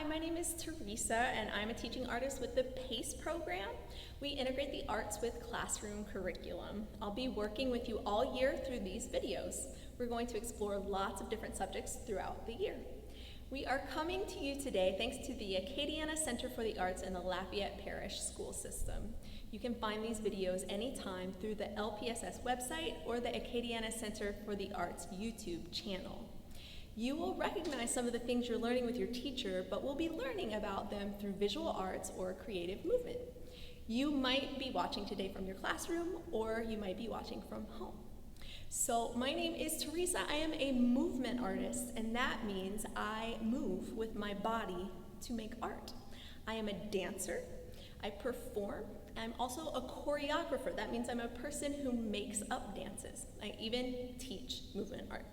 Hi, my name is Theresa, and I'm a teaching artist with the PACE program. We integrate the arts with classroom curriculum. I'll be working with you all year through these videos. We're going to explore lots of different subjects throughout the year. We are coming to you today thanks to the Acadiana Center for the Arts and the Lafayette Parish School System. You can find these videos anytime through the LPSS website or the Acadiana Center for the Arts YouTube channel. You will recognize some of the things you're learning with your teacher, but we'll be learning about them through visual arts or creative movement. You might be watching today from your classroom, or you might be watching from home. So my name is Theresa. I am a movement artist, and that means I move with my body to make art. I am a dancer. I perform. I'm also a choreographer. That means I'm a person who makes up dances. I even teach movement art.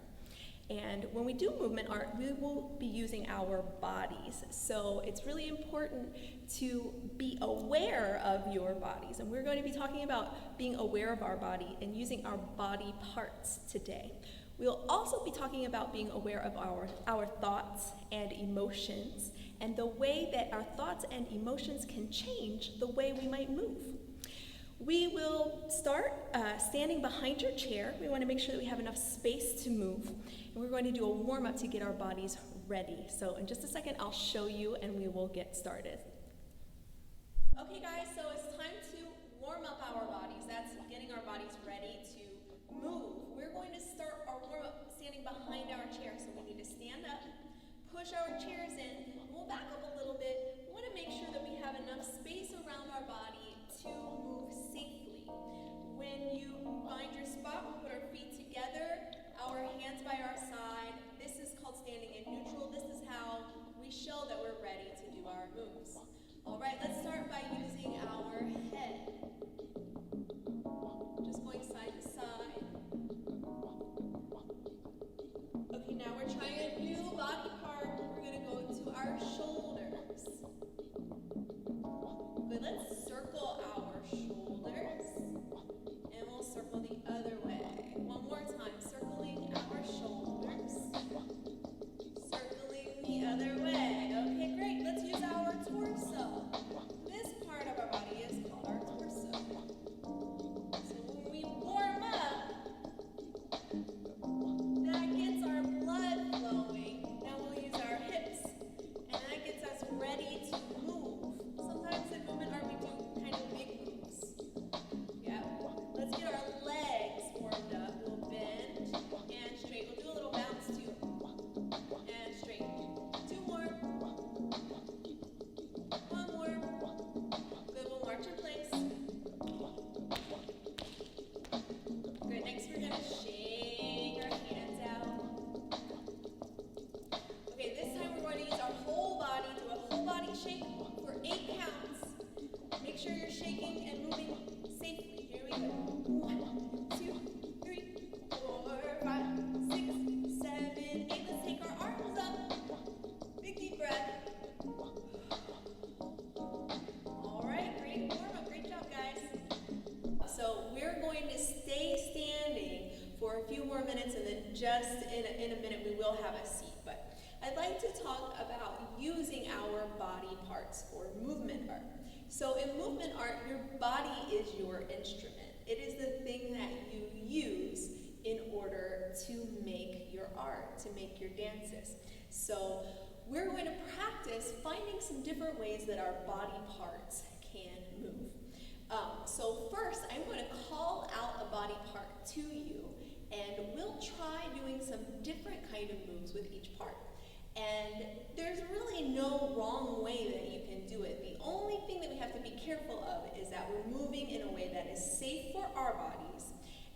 And when we do movement art, we will be using our bodies. So it's really important to be aware of your bodies. And we're going to be talking about being aware of our body and using our body parts today. We'll also be talking about being aware of our thoughts and emotions and the way that our thoughts and emotions can change the way we might move. We will start standing behind your chair. We want to make sure that we have enough space to move. And we're going to do a warm-up to get our bodies ready. So in just a second, I'll show you and we will get started. Okay guys, so it's time to warm up our bodies. That's getting our bodies ready to move. We're going to start our warm-up standing behind our chair. So we need to stand up, push our chairs in, we'll back up a little bit. We want to make sure that we have enough space around our body to move safely. When you find your spot, we'll put our feet together, our hands by our side. This is called standing in neutral. This is how we show that we're ready to do our moves. All right, let's start by using our head. Just going side to side. Okay, now we're trying a new body part. We're going to go to our shoulders. Good, let's circle our shoulders. And we'll circle the other way. One more time, circling our shoulders. Circling the other way. Okay, great. Let's use our torso. This part of our body is called our torso. So when we warm up, that gets our blood flowing. Now we'll use our hips, and that gets us ready to move. Sometimes in movement art we do kind of big moves. Yeah. Let's get our legs warmed up. We'll bend and straight. We'll do a little bounce too. And straight. Two more. One more. Good. We'll march in place. Good. Next we're going to shake our hands out. Okay, this time we're going to use our whole body. Do a whole body shake for 8 counts. Make sure you're shaking and moving safely. Here we go. 1, 2, 3, 4, 5, 6, 7, 8. Let's take our arms up. Big deep breath. All right, great warm up. Great job, guys. So we're going to stay standing for a few more minutes, and then just in a minute we will have a seat. But I'd like to talk about using our body parts for movement art. So in movement art, your body is your instrument. It is the thing that you use in order to make your art, to make your dances. So we're going to practice finding some different ways that our body parts can move. So first, I'm going to call out a body part to you, and we'll try doing some different kind of moves with each part. And there's really no wrong way that you can do it. The only thing that we have to be careful of is that we're moving in a way that is safe for our bodies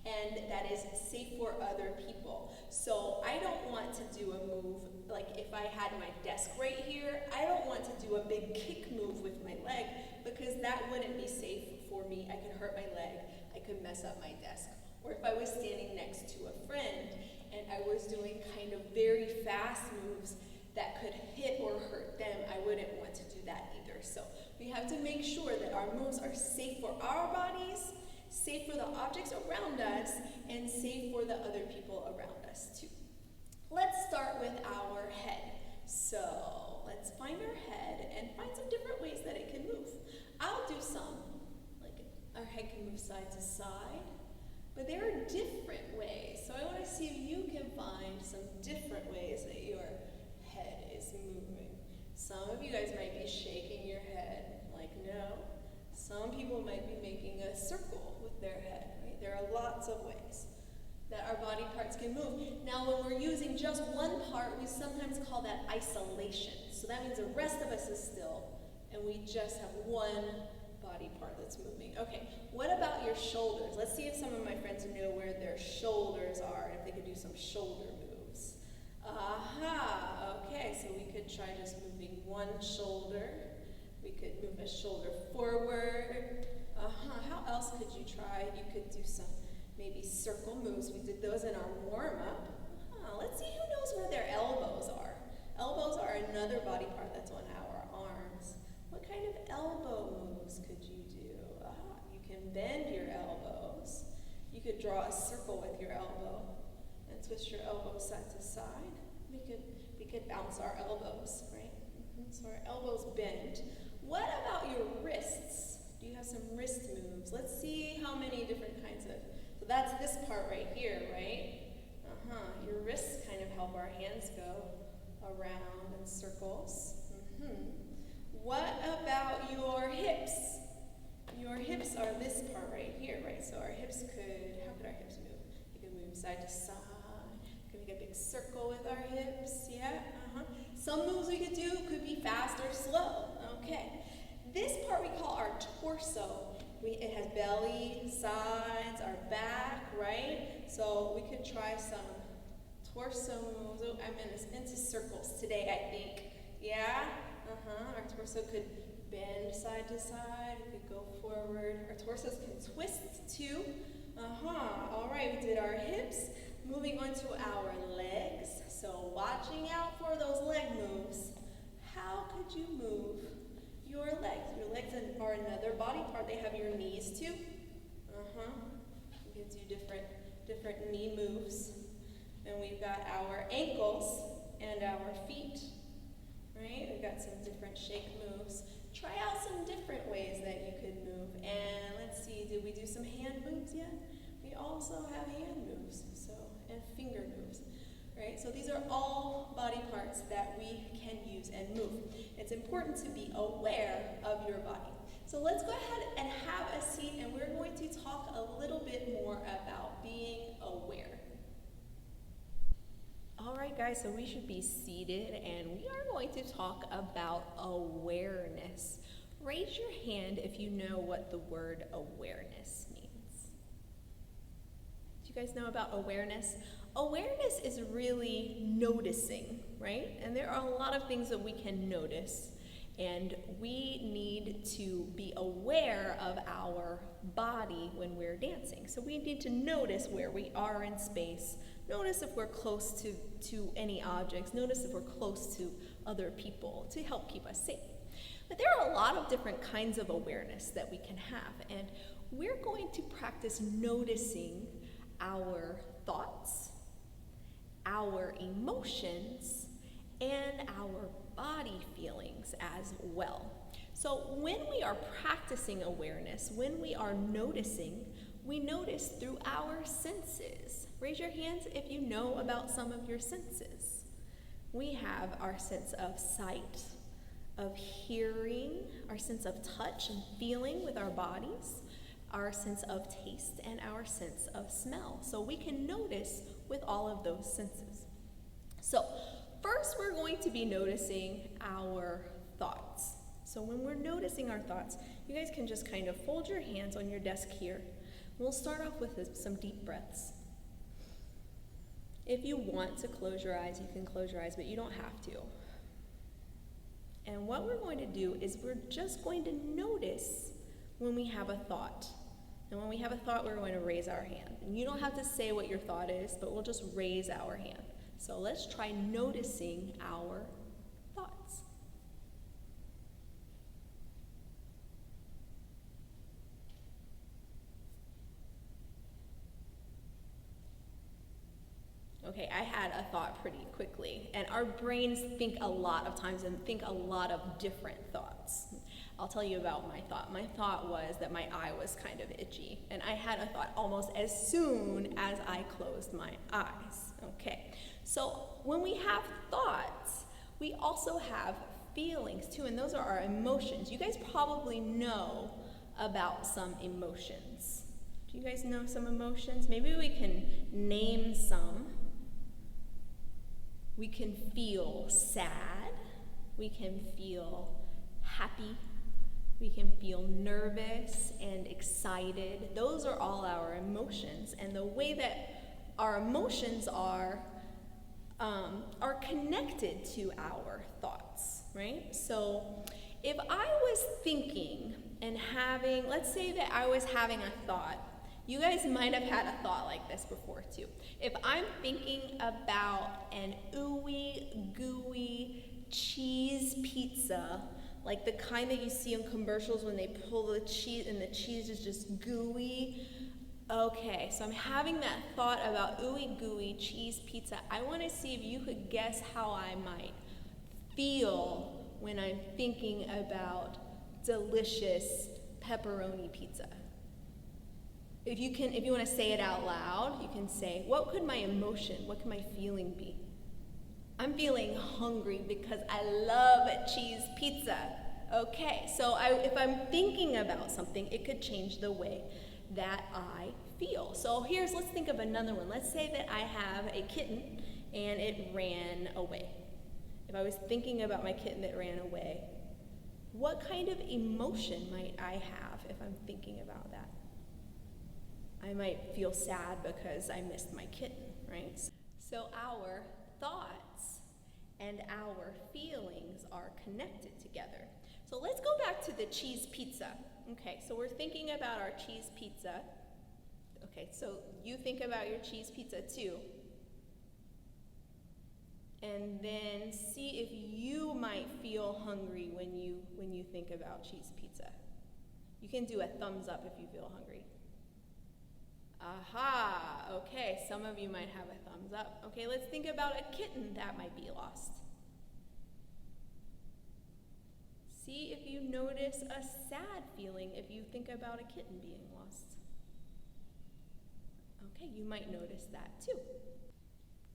and that is safe for other people. So I don't want to do a move, like if I had my desk right here, I don't want to do a big kick move with my leg because that wouldn't be safe for me. I could hurt my leg, I could mess up my desk. Or if I was standing next to a friend and I was doing kind of very fast moves that could hit or hurt them, I wouldn't want to do that either. So we have to make sure that our moves are safe for our bodies, safe for the objects around us, and safe for the other people around us too. Let's start with our head. So let's find our head. move side to side. But there are different ways, so I want to see if you can find some different ways that your head is moving. Some of you guys might be shaking your head like no. Some people might be making a circle with their head, right? There are lots of ways that our body parts can move. Now, when we're using just one part, we sometimes call that isolation. So that means the rest of us is still, and we just have one body part that's moving. Okay, what about your shoulders? Let's see if some of my friends know where their shoulders are, and if they could do some shoulder moves. Aha, okay, so we could try just moving one shoulder. We could move a shoulder forward. How else could you try? You could do some maybe circle moves. We did those in our warm-up. Let's see who knows where their elbows are. Elbows are another body part that's on our arms. What kind of elbow moves could you do? You can bend your elbows. You could draw a circle with your elbow and twist your elbows side to side. We could bounce our elbows, right? So our elbows bend. What about your wrists? Do you have some wrist moves? Let's see how many different kinds of, so that's this part right here, right? Your wrists kind of help our hands go around in circles. What about your hips? Your hips are this part right here, right? So our hips how could our hips move? You can move side to side. You can make a big circle with our hips, yeah? Some moves we could do could be fast or slow, okay. This part we call our torso. It has belly, sides, our back, right? So we could try some torso moves. Oh, I'm into circles today, I think. Yeah? Our torso could bend side to side. We could go forward. Our torsos can twist too. All right, we did our hips. Moving on to our legs. So watching out for those leg moves. How could you move your legs? Your legs are another body part. They have your knees too. You can do different knee moves. And we've got our ankles and our feet. Right? We've got some different shake moves. Try out some different ways that you could move. And let's see, did we do some hand moves yet? We also have hand moves, and finger moves. Right? So these are all body parts that we can use and move. It's important to be aware of your body. So let's go ahead and have a seat, and we're going to talk a little bit more about being aware. All right, guys, so we should be seated, and we are going to talk about awareness. Raise your hand if you know what the word awareness means. Do you guys know about awareness? Awareness is really noticing, right? And there are a lot of things that we can notice, and we need to be aware of our body when we're dancing. So we need to notice where we are in space. Notice if we're close to any objects. Notice if we're close to other people to help keep us safe. But there are a lot of different kinds of awareness that we can have, and we're going to practice noticing our thoughts, our emotions, and our body feelings as well. So when we are practicing awareness, when we are noticing, we notice through our senses. Raise your hands if you know about some of your senses. We have our sense of sight, of hearing, our sense of touch and feeling with our bodies, our sense of taste, and our sense of smell. So we can notice with all of those senses. So first we're going to be noticing our thoughts. So when we're noticing our thoughts, you guys can just kind of fold your hands on your desk here. We'll start off with some deep breaths. If you want to close your eyes, you can close your eyes, but you don't have to. And what we're going to do is we're just going to notice when we have a thought. And when we have a thought, we're going to raise our hand. And you don't have to say what your thought is, but we'll just raise our hand. So let's try noticing our thoughts. Okay, I had a thought pretty quickly, and our brains think a lot of times and think a lot of different thoughts. I'll tell you about my thought. My thought was that my eye was kind of itchy, and I had a thought almost as soon as I closed my eyes. Okay, so when we have thoughts, we also have feelings too, and those are our emotions. You guys probably know about some emotions. Do you guys know some emotions? Maybe we can name some. We can feel sad. We can feel happy. We can feel nervous and excited. Those are all our emotions. And the way that our emotions are connected to our thoughts, right? So if I was thinking and having, let's say that I was having a thought. You guys might have had a thought like this before too. If I'm thinking about an ooey gooey cheese pizza, like the kind that you see in commercials when they pull the cheese and the cheese is just gooey. Okay, so I'm having that thought about ooey gooey cheese pizza. I want to see if you could guess how I might feel when I'm thinking about delicious pepperoni pizza. If you want to say it out loud, you can say, what could my emotion, what could my feeling be? I'm feeling hungry because I love cheese pizza. Okay, so if I'm thinking about something, it could change the way that I feel. So let's think of another one. Let's say that I have a kitten and it ran away. If I was thinking about my kitten that ran away, what kind of emotion might I have if I'm thinking about that? I might feel sad because I missed my kitten, right? So our thoughts and our feelings are connected together. So let's go back to the cheese pizza. Okay, so we're thinking about our cheese pizza. Okay, so you think about your cheese pizza too. And then see if you might feel hungry when you think about cheese pizza. You can do a thumbs up if you feel hungry. Aha, okay, some of you might have a thumbs up. Okay, let's think about a kitten that might be lost. See if you notice a sad feeling if you think about a kitten being lost. Okay, you might notice that too.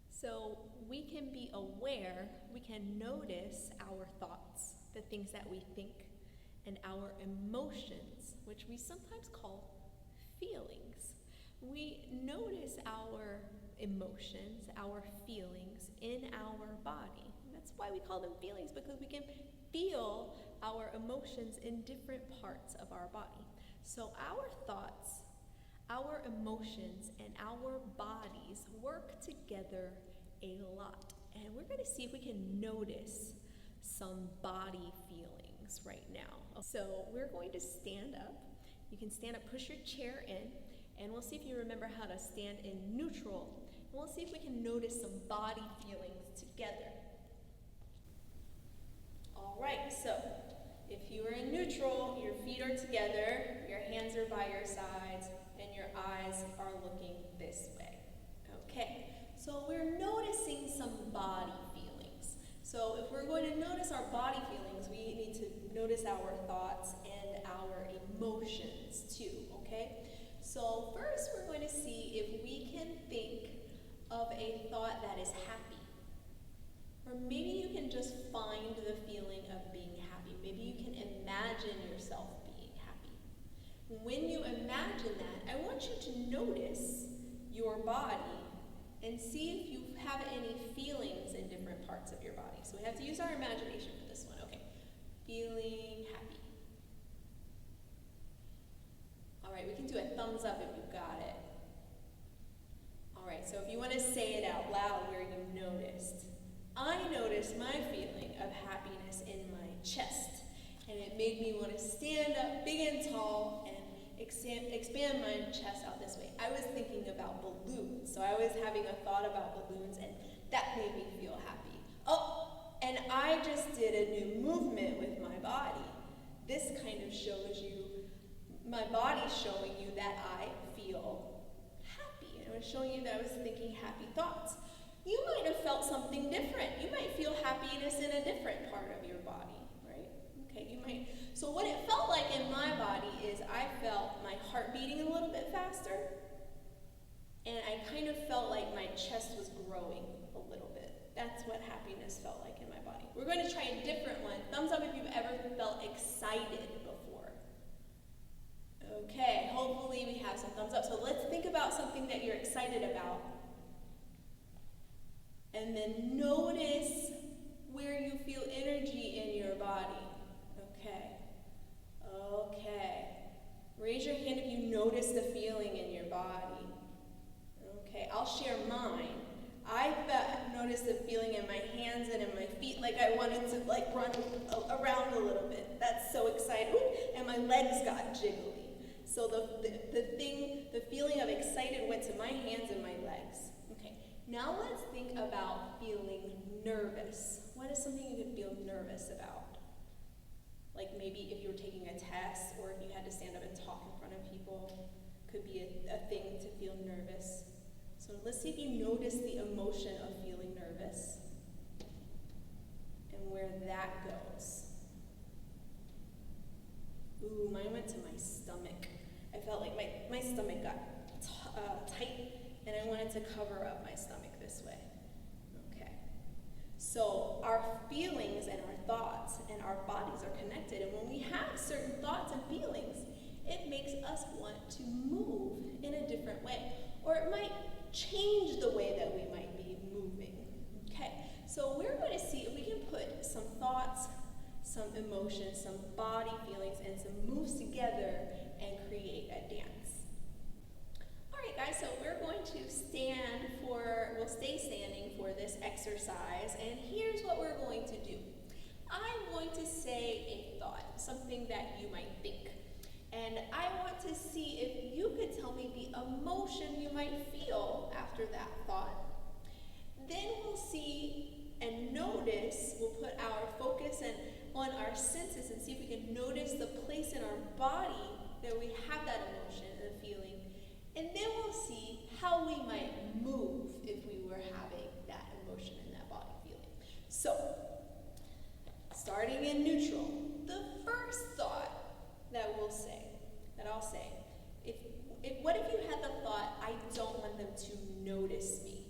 So we can be aware, we can notice our thoughts, the things that we think, and our emotions, which we sometimes call feelings. We notice our emotions, our feelings in our body. And that's why we call them feelings, because we can feel our emotions in different parts of our body. So our thoughts, our emotions, and our bodies work together a lot. And we're going to see if we can notice some body feelings right now. So we're going to stand up. You can stand up, push your chair in, and we'll see if you remember how to stand in neutral. And we'll see if we can notice some body feelings together. All right, so if you are in neutral, your feet are together, your hands are by your sides, and your eyes are looking this way. Okay, so we're noticing some body feelings. So if we're going to notice our body feelings, we need to notice our thoughts and our emotions too, okay? So first we're going to see if we can think of a thought that is happy. Or maybe you can just find the feeling of being happy. Maybe you can imagine yourself being happy. When you imagine that, I want you to notice your body and see if you have any feelings in different parts of your body. So we have to use our imagination for this one. Okay, feeling happy. All right, we can do a thumbs up if you got it. All right, so if you want to say it out loud where you noticed. I noticed my feeling of happiness in my chest, and it made me want to stand up big and tall and expand my chest out this way. I was thinking about balloons, so I was having a thought about balloons, and that made me feel happy. Oh, and I just did a new movement with my body. This kind of shows you, my body's showing you that I feel happy. And it was showing you that I was thinking happy thoughts. You might have felt something different. You might feel happiness in a different part of your body, right? Okay, you might. So what it felt like in my body is I felt my heart beating a little bit faster, and I kind of felt like my chest was growing a little bit. That's what happiness felt like in my body. We're going to try a different one. Thumbs up if you've ever felt excited before. Okay, hopefully we have some thumbs up. So let's think about something that you're excited about. And then notice where you feel energy in your body. Okay. Okay. Raise your hand if you notice the feeling in your body. Okay, I'll share mine. I noticed the feeling in my hands and in my feet, like I wanted to run around a little bit. That's so exciting. Ooh, and my legs got jiggly. So the feeling of excited went to my hands and my legs. Okay, now let's think about feeling nervous. What is something you could feel nervous about? Like maybe if you were taking a test or if you had to stand up and talk in front of people, could be a thing to feel nervous. So let's see if you notice the emotion of feeling nervous and where that goes. Ooh, mine went to my stomach. I felt like my stomach got tight and I wanted to cover up my stomach this way. Okay. So our feelings and our thoughts and our bodies are connected, and when we have certain thoughts and feelings, it makes us want to move in a different way. Or it might change the way that we might be moving. Okay, so we're going to see if we can put some thoughts, some emotions, some body feelings, and some moves together and create a dance. All right, guys, so we're going to we'll stay standing for this exercise, and here's what we're going to do. I'm going to say a thought, something that you might think. And I want to see if you could tell me the emotion you might feel after that thought. Then we'll see and notice, we'll put our focus on our senses and see if we can notice the place in our body that we have that emotion and feeling. And then we'll see how we might move if we were having that emotion and that body feeling. So, starting in neutral, the first thought that I'll say, what if you had the thought, I don't want them to notice me?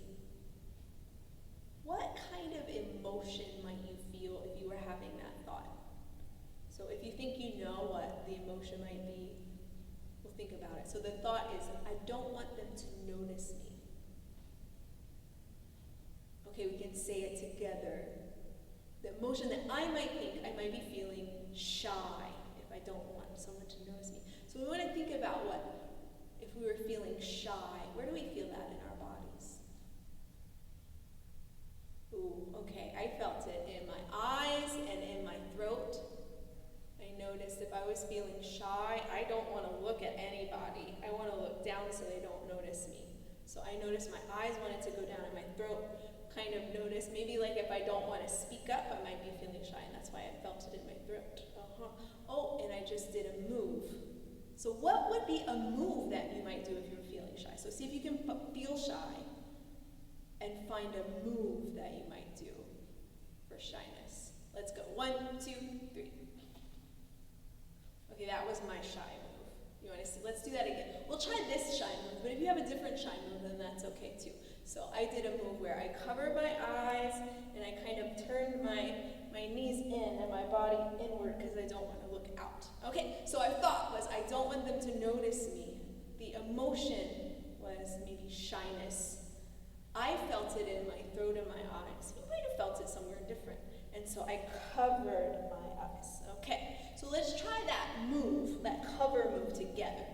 What kind of emotion might you feel if you were having that thought? So if you think you know what the emotion might be, we'll think about it. So the thought is, I don't want them to notice me. Okay, we can say it together. The emotion that I might think I might be feeling shy if I don't want someone to notice me. So we want to think about if we were feeling shy, where do we feel that in our bodies? Ooh, okay, I felt it in my eyes and in my throat. I noticed if I was feeling shy, I don't want to look at anybody. I want to look down so they don't notice me. So I noticed my eyes wanted to go down and my throat kind of noticed, maybe like if I don't want to speak up, I might be feeling shy, and that's why I felt it in my throat. Oh, and I just did a move. So what would be a move that you might do if you're feeling shy? So see if you can feel shy and find a move that you might do for shyness. Let's go. 1, 2, 3. Okay, that was my shy move. You want to see? Let's do that again. We'll try this shy move, but if you have a different shy move, then that's okay too. So I did a move where I covered my eyes and I kind of turned my knees in and my body inward because I don't want to look out. Okay, so our thought was I don't want them to notice me. The emotion was maybe shyness. I felt it in my throat and my eyes. You might have felt it somewhere different. And so I covered my eyes. Okay, so let's try that move, that cover move together.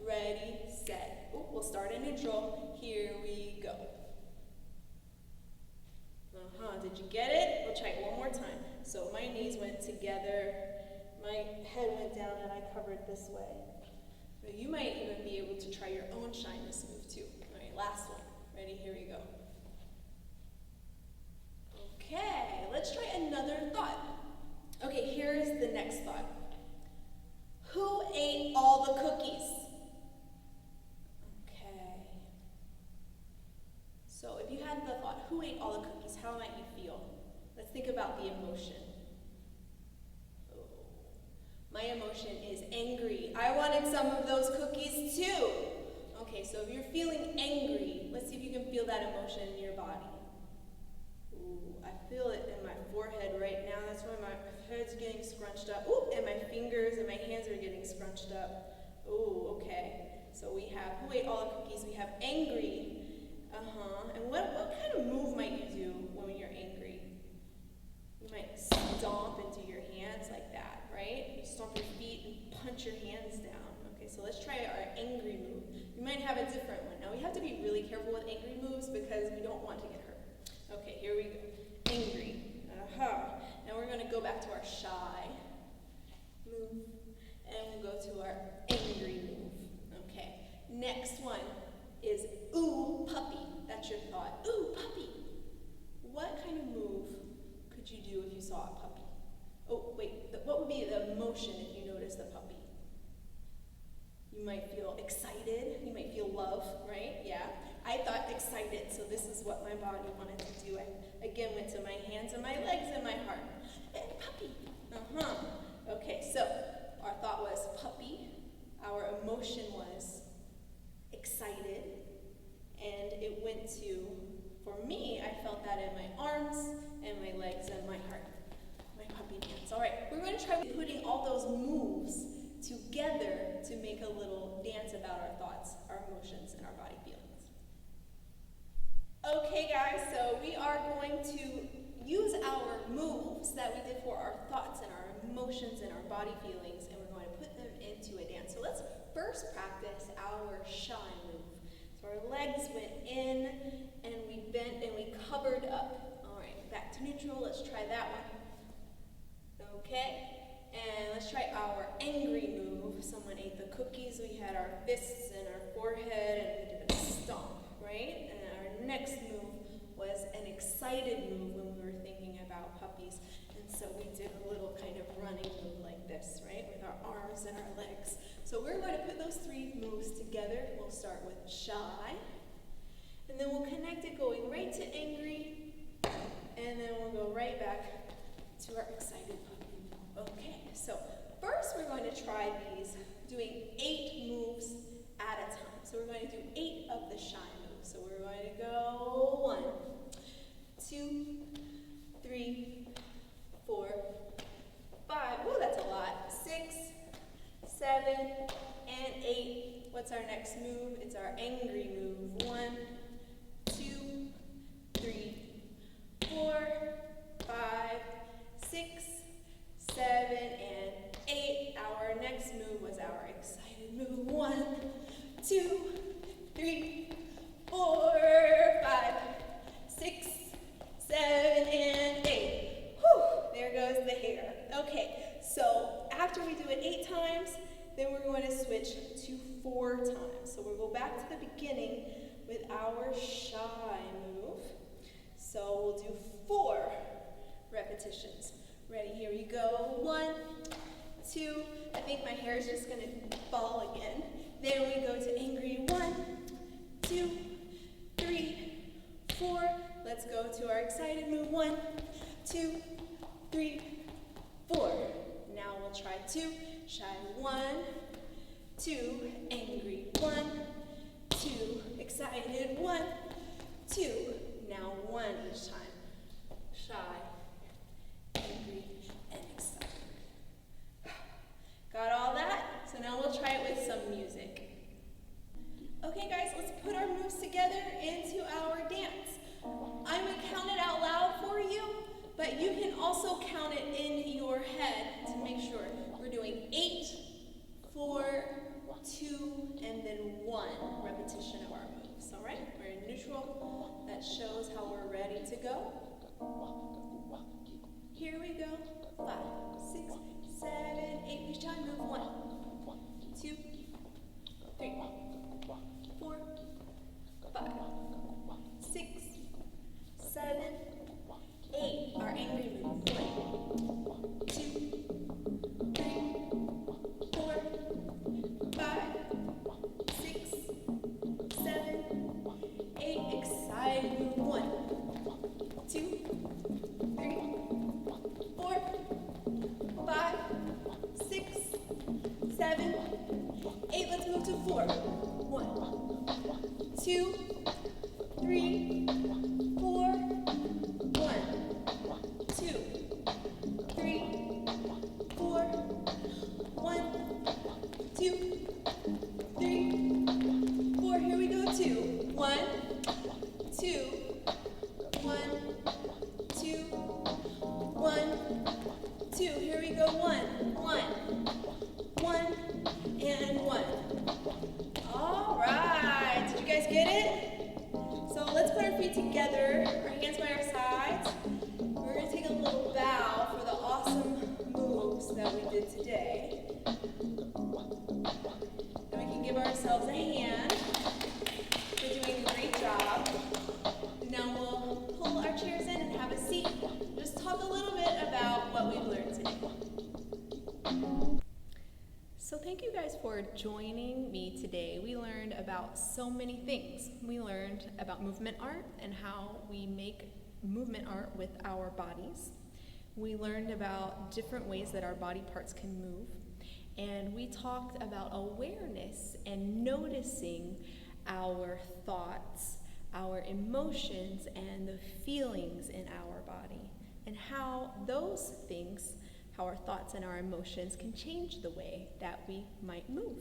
Ready, set. Ooh, we'll start in neutral. Here we go. Did you get it? We'll try it one more time. So my knees went together, my head went down, and I covered this way. But you might even be able to try your own shyness move too. All right, last one. Ready? Here we go. Okay, let's try another thought. Okay, here's the next thought. Who ate all the cookies? Okay. So if you had the thought, who ate all the cookies, how might you feel? Let's think about the emotion. Oh, My emotion is angry. I wanted some of those cookies too. Okay, so if you're feeling angry, let's see if you can feel that emotion in your body. Ooh, I feel it in my forehead right now. That's why my head's getting scrunched up. Ooh, and my fingers and my hands are getting scrunched up. Ooh, okay. So we have, who ate all the cookies? We have angry. And what kind of move might you do when you're angry? You might stomp into your hands like that, right? You stomp your feet and punch your hands down. Okay, so let's try our angry move. You might have a different one. Now we have to be really careful with angry moves because we don't want to get hurt. Okay, here we go. Angry. Now we're going to go back to our shy move. And we'll go to our angry move. Okay, next one is ooh, puppy. That's your thought. Ooh, puppy. What kind of move could you do if you saw a puppy? Oh, wait, what would be the emotion if you noticed the puppy? You might feel excited. You might feel love, right? Yeah. I thought excited, so this is what my body wanted to do. I again went to my hands and my legs and my heart. And puppy. Okay, so our thought was puppy. Our emotion was excited. And it went to, for me, I felt that in my arms and my legs and my heart. My puppy dance. All right, we're going to try putting all those moves together to make a little dance about our thoughts, our emotions, and our body feelings. Okay, guys, so we are going to use our moves that we did for our thoughts and our emotions and our body feelings, and we're going to put them into a dance. So let's first practice our shy move. So our legs went in, and we bent, and we covered up. All right, back to neutral. Let's try that one. Okay, and let's try our angry move. Someone ate the cookies. We had our fists and our forehead, and we did a stomp, right? And our next move was an excited move when we were thinking about puppies. And so we did a little kind of running move like this, right? With our arms and our legs. So we're going to put those three moves together. We'll start with shy, and then we'll connect it going right to angry, and then we'll go right back to our excited puppy move. Okay, so first we're going to try these doing 8 moves at a time. So we're going to do 8 of the shy moves. So we're going to go 1, 2, 3, 4, 5. Whoa, that's a lot. 6, 7, and 8. What's our next move? It's our angry move. 1, 2, 3, 4, 5, 6, 7, and 8. Our next move was our excited move. 1, 2, 3, 4, 5, 6, 7, and 8. Whew, there goes the hair. Okay, so after we do it 8 times, then we're going to switch to 4 times. So we'll go back to the beginning with our shy move. So we'll do 4 repetitions. Ready? Here we go. 1, 2. I think my hair is just going to fall again. Then we go to angry. 1, 2, 3, 4. Let's go to our excited move. 1, 2, 3, 4. Now we'll try 2. Shy. 1, 2. Angry. 1, 2. Excited. 1, 2. Now 1 each time. Shy, angry, and excited. Got all that? So now we'll try it with some music. Okay guys, let's put our moves together into our dance. I'm going to count it out loud for you, but you can also count it in your head to make sure. We're doing 8, 4, 2, and then 1 repetition of our moves, all right? We're in neutral. That shows how we're ready to go. Here we go. 5, 6, 7, 8. Each time move. 1, 2, 3, 4, 5, 6, 7, 8. Our angry move. 1, 2, 3, 4, 5, 6, 7, 8. Excited move. 1, 2, 3, 4, 5, 6, 7, 8. Let's move to 4. 1, 2, 3, 4. 1, 2, 3, 4. 1, 2, 3, 4. Here we go. 2. 1, 2, 1, 2, 1, 2. Here we go. 1, 1, 1, and 1. All right. Did you guys get it? So let's put our feet together, our hands by our sides. We're going to take a little bow for the awesome moves that we did today. And we can give ourselves a hand for doing a great job. Now we'll pull our chairs in and have a seat. Just talk a little bit about what we've learned today. So thank you guys for joining me today. We learned about so many things. We learned about movement art and how we make movement art with our bodies. We learned about different ways that our body parts can move. And we talked about awareness and noticing our thoughts, our emotions, and the feelings in our body, and how those things, how our thoughts and our emotions can change the way that we might move.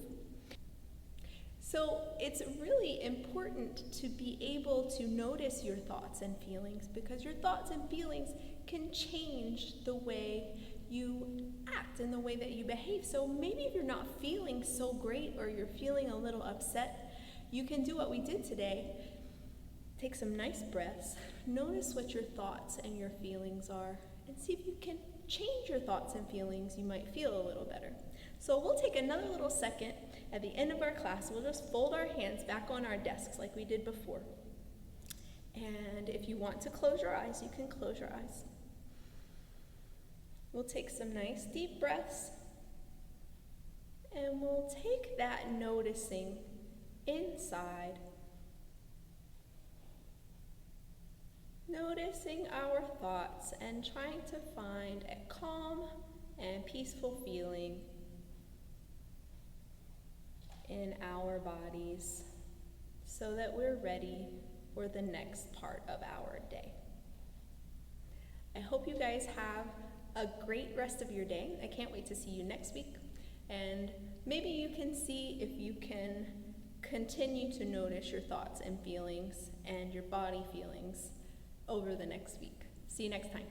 So it's really important to be able to notice your thoughts and feelings, because your thoughts and feelings can change the way you act and the way that you behave. So maybe if you're not feeling so great or you're feeling a little upset, you can do what we did today. Take some nice breaths, notice what your thoughts and your feelings are, and see if you can change your thoughts and feelings. You might feel a little better. So we'll take another little second at the end of our class. We'll just fold our hands back on our desks like we did before. And if you want to close your eyes, you can close your eyes. We'll take some nice deep breaths, and we'll take that noticing inside, noticing our thoughts and trying to find a calm and peaceful feeling in our bodies so that we're ready for the next part of our day. I hope you guys have a great rest of your day. I can't wait to see you next week. And maybe you can see if you can continue to notice your thoughts and feelings and your body feelings over the next week. See you next time.